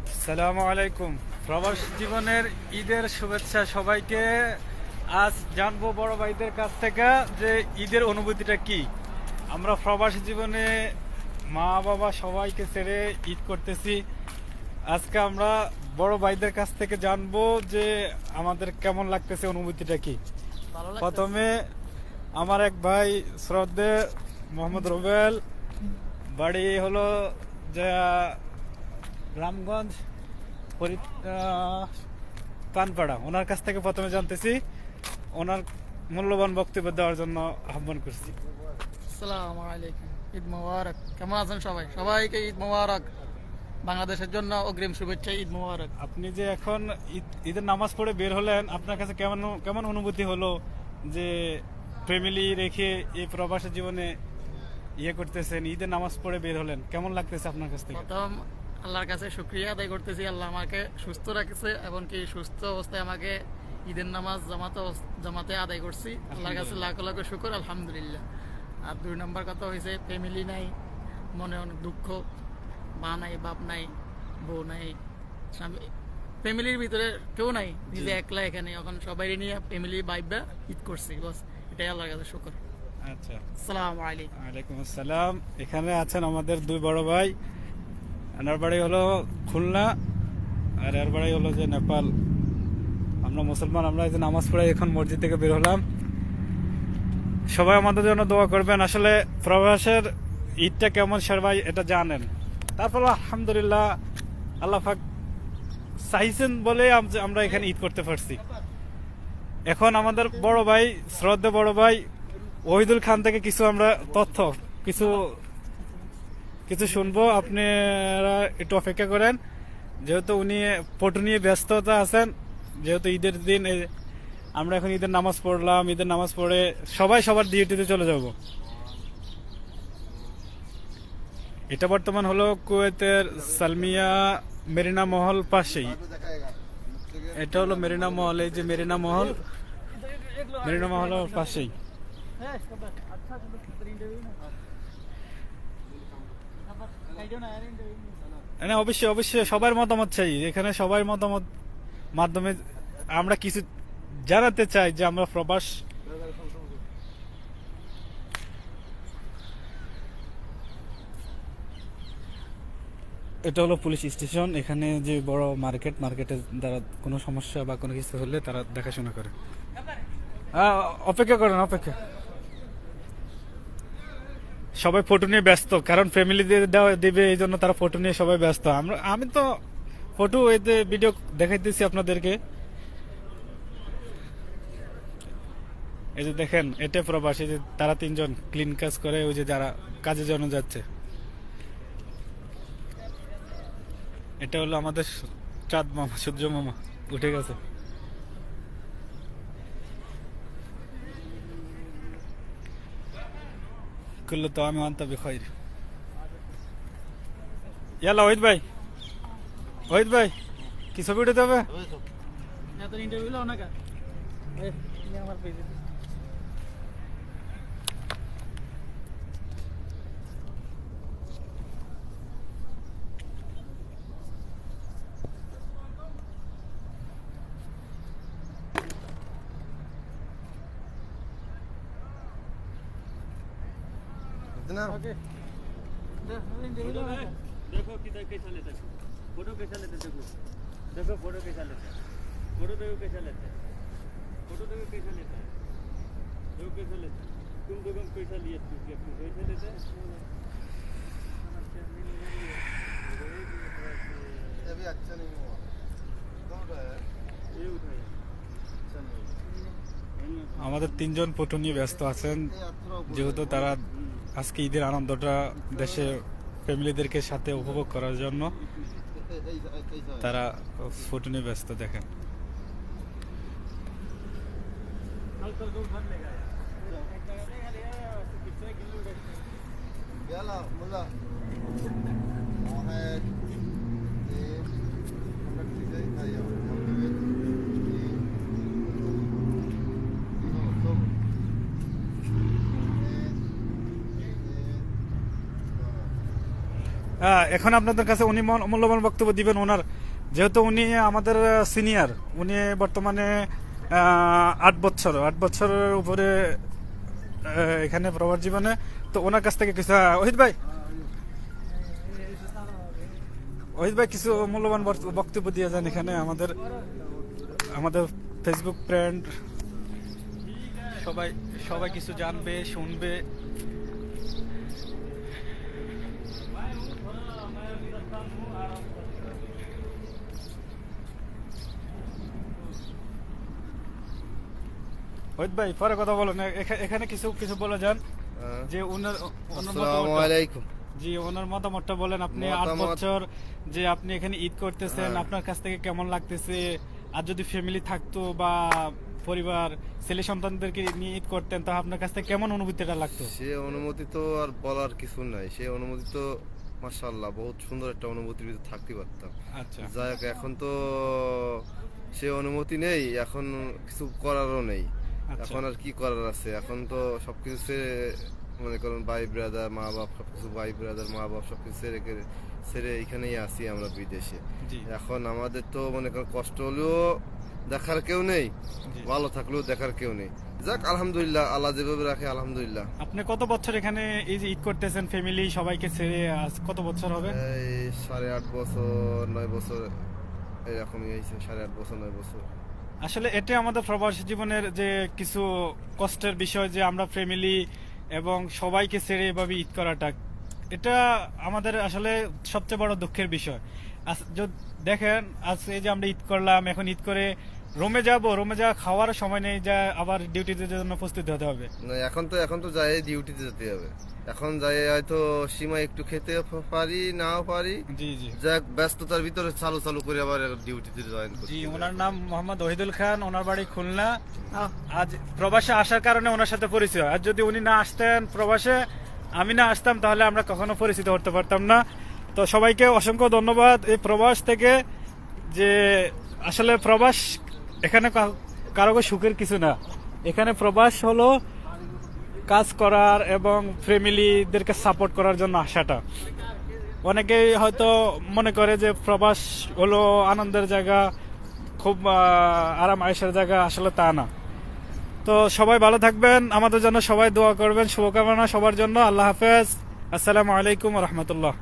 আসসালামু আলাইকুম। প্রবাস জীবনের ঈদের শুভেচ্ছা সবাইকে। আজ জানবো বড় ভাইদের কাছ থেকে যে ঈদের অনুভূতিটা কি। আমরা প্রবাস জীবনে মা বাবা সবাইকে ছেড়ে ঈদ করতেছি। আজকে আমরা বড় ভাইদের কাছ থেকে জানবো যে আমাদের কেমন লাগতেছে, অনুভূতিটা কি। প্রথমে আমার এক ভাই শ্রদ্ধে মোহাম্মদ রুবেল, বাড়ি হলো যে রামগঞ্জ পানপাড়া, ওনার কাছ থেকে প্রথমে জানতেছি, ওনার মূল্যবান বক্তব্য দেওয়ার জন্য আহ্বান করছি। আসসালামু আলাইকুম, ঈদ মোবারক। কেমন আছেন সবাই? সবাইকে ঈদ মোবারক। বাংলাদেশের জন্য অগ্রিম শুভেচ্ছা, ঈদ মোবারক। আপনি যে এখন ঈদের নামাজ পড়ে বের হলেন, আপনার কাছে কেমন কেমন অনুভূতি হলো যে ফ্যামিলি রেখে এই প্রবাসী জীবনে করতেছেন, ঈদের নামাজ পড়ে বের হলেন, কেমন লাগতেছে আপনার কাছ থেকে? প্রথম আল্লাহর কাছে শুকরিয়া আদায় করতেছি, আল্লাহ আমাকে সুস্থ রাখছে এবং কি সুস্থ অবস্থায় আমাকে ঈদের নামাজ জামাতে আদায় করছি। আল্লাহর কাছে লাখ লাখ শুকর, আলহামদুলিল্লাহ। আর 2 নম্বর কথা হয়েছে, ফ্যামিলি নাই, মনে অনেক দুঃখ। মা নাই, বাপ নাই, বউ নাই, ফ্যামিলির ভিতরে কেউ নাই, নিজে একলা এখানে। এখন সবাই নিয়ে ফ্যামিলি বাইবা ঈদ করছি, বস এটাই আল্লাহর কাছে শুকর। আচ্ছা, আসসালামু আলাইকুম। ওয়ালাইকুম আসসালাম। এখানে আছেন আমাদের 2 বড় ভাই। এনার বাড়ি হলো খুলনা আর এর বাড়ি হলো যে নেপাল। আমরা মুসলমান, আমরা এই যে নামাজ পড়ে এখন মসজিদ থেকে বের হলাম। সবাই আমাদের জন্য দোয়া করবেন। আসলে প্রবাসের ঈদটা কেমন সবাই এটা জানেন। তারপর আলহামদুলিল্লাহ আল্লাহ পাক চাইছেন বলে আমরা এখানে ঈদ করতে পারছি। এখন আমাদের বড় ভাই, শ্রদ্ধা বড় ভাই ওহিদুল খান থেকে কিছু আমরা তথ্য কিছু শুনবো। আপনারা একটু অপেক্ষা করেন, যেহেতু উনি ফটো নিয়ে ব্যস্ততা আছেন। যেহেতু ঈদের দিন, আমরা এখন ঈদের নামাজ পড়লাম, ঈদের নামাজ পড়ে সবাই সবার ডিউটিতে চলে যাব। এটা বর্তমান হলো কুয়েতের সালমিয়া মেরিনা মহল পাশেই। এটা হলো মেরিনা মহল, এই যে মেরিনা মহল পাশেই। অবশ্যই অবশ্যই সবার মতামত চাই এখানে। সবার মতামত মাধ্যমে আমরা কিছু জানাতে চাই যে আমরা প্রবাস। এটা হলো পুলিশ স্টেশন। এখানে যে বড় মার্কেটে দ্বারা কোনো সমস্যা বা কোনো কিছু হলে তারা দেখাশোনা করে। অপেক্ষা করেন, অপেক্ষা। সবাই ফটো নিয়ে ব্যস্ত, কারণ ফ্যামিলি দিবে, এই জন্য তারা ফটো নিয়ে সবাই ব্যস্ত। আমি তো ফটো এতে ভিডিও দেখাইতেছি আপনাদেরকে। এই যে দেখেন, এটা প্রবাসী, যে তারা 3 জন ক্লিন কাজ করে, ওই যে যারা কাজের জন্য যাচ্ছে। এটা হলো আমাদের চাঁদ মামা, সূর্য মামা উঠে গেছে। কুল্লু তো আমি আনতা বিখাইর। ইয়ালা ওহিদ ভাই কি ছবি উঠাতে হবে? ইন্টারভিউ লো না কা আমার পেজে। ओके देखो किधर कैसा लेते हैं, फोटो कैसा लेते हैं, देखो फोटो कैसा लेते हैं, फोटो देखो कैसा लेते हैं, फोटो देखो कैसा लेते हैं, देखो कैसा लेते हैं। तुम देखो कैसा लिए, तुम कैसे लेते हैं। अभी अच्छा नहीं हुआ, कौन रहा है ये उठाया अच्छा नहीं हुआ। আমাদের 3 জন ফটো নিয়ে ব্যস্ত আছেন, যেহেতু তারা আজকে ঈদের আনন্দটা দেশে ফ্যামিলিদেরকে সাথে উপভোগ করার জন্য তারা ফটো নিয়ে ব্যস্ত। দেখেন يلا मुल्ला واحد اثنين এখন আপনাদের কাছে উনি মূল্যবান বক্তব্য দিবেন ওনার, যেহেতু উনি আমাদের সিনিয়র, উনি বর্তমানে 8 বছরের উপরে এখানে প্রবাস জীবনে। তো ওনার কাছ থেকে কিছু ওহিদ ভাই কিছু মূল্যবান বক্তব্য দিয়ে যান এখানে আমাদের ফেসবুক ফ্রেন্ড সবাই কিছু জানবে, শুনবে। ওহিদ ভাই পরে কথা বলেন, এখানে কিছু বলে যান যে ওনার আসসালামু মতামত। আলাইকুম। জি, ওনার মতামতটা বলেন। আপনি 8 মতামত- বছর যে আপনি এখানে ঈদ করতেছেন, হ্যাঁ। আপনার কাছ থেকে কেমন লাগতেছে? আর যদি ফ্যামিলি থাকতো বা পরিবার ছেলে সন্তানদেরকে নিয়ে ঈদ করতেন, তা আপনার কাছ থেকে কেমন অনুভূতিটা লাগতো? সে অনুমতি তো আর বলার কিছু নাই, সে অনুমতি তো মাশাআল্লাহ বহুত সুন্দর একটা অনুভূতির ভিতরে থাকতে পারতাম। আচ্ছা, যাই হোক, এখন তো সে অনুমতি নেই, এখন কিছু করারও নেই। আচ্ছা। এখন আর কি করার আছে? এখন তো সবকিছু ছেড়ে, মনে করেন ভাই ব্রাদার মা বাপ সবকিছু, ভাই ব্রাদার মা বাপ সবকিছু ছেড়ে এখানেই আছি আমরা বিদেশে। জি, এখন আমাদের তো মনে করেন কষ্ট হলেও দেখার কেউ নেই, জি। ভালো থাকলেও দেখার কেউ নেই। যাক আলহামদুলিল্লাহ, আল্লাহ যেভাবে রাখে আলহামদুলিল্লাহ। আপনি কত বছর এখানে এই যে ঈদ করতেছেন ফ্যামিলি সবাইকে ছেড়ে? আজ কত বছর হবে? এই 8.5 বছর 9 বছর এরকমই হয়েছে, 8.5 বছর 9 বছর। আসলে এটা আমাদের প্রবাসী জীবনের যে কিছু কষ্টের বিষয়, যে আমরা ফ্যামিলি এবং সবাইকে ছেড়ে এভাবে ঈদ করাটা, এটা আমাদের আসলে সবচেয়ে বড় দুঃখের বিষয়। দেখেন, আজ এই যে আমরা ঈদ করলাম, এখন ঈদ করে রুমে যাওয়া খাওয়ার সময় নেই, যা আবার ডিউটিতে জন্য প্রস্তুতি হতে হবে। না, এখন তো যাই ডিউটিতে যেতে হবে। এখন যাই হয়তো সীমা একটু খেতে পারি নাও পারি, জি, জি, যাক ব্যস্ততার ভিতরে চালু করে আবার ডিউটিতে জয়েন করতে জি। হবে। ওনার নাম মোহাম্মদ ওহিদুল খান, ওনার বাড়ি খুলনা। আজ প্রবাসে আসার কারণে ওনার সাথে পরিচয়। আর যদি উনি না আসতেন প্রবাসে, আমি না আসতাম, তাহলে আমরা কখনো পরিচিত হতে পারতাম না। তো সবাইকে অসংখ্য ধন্যবাদ এই প্রবাস থেকে। যে আসলে প্রবাস এখানে কারো সুখের কিছু না, এখানে প্রবাস হলো কাজ করার এবং ফ্যামিলিদেরকে সাপোর্ট করার জন্য আসাটা। অনেকেই হয়তো মনে করে যে প্রবাস হলো আনন্দের জায়গা, খুব আরাম আয়েশের জায়গা, আসলে তা না। তো সবাই ভালো থাকবেন, আমাদের জন্য সবাই দোয়া করবেন, শুভকামনা সবার জন্য। আল্লাহ হাফেজ, আসসালামু আলাইকুম রহমতুল্লাহ।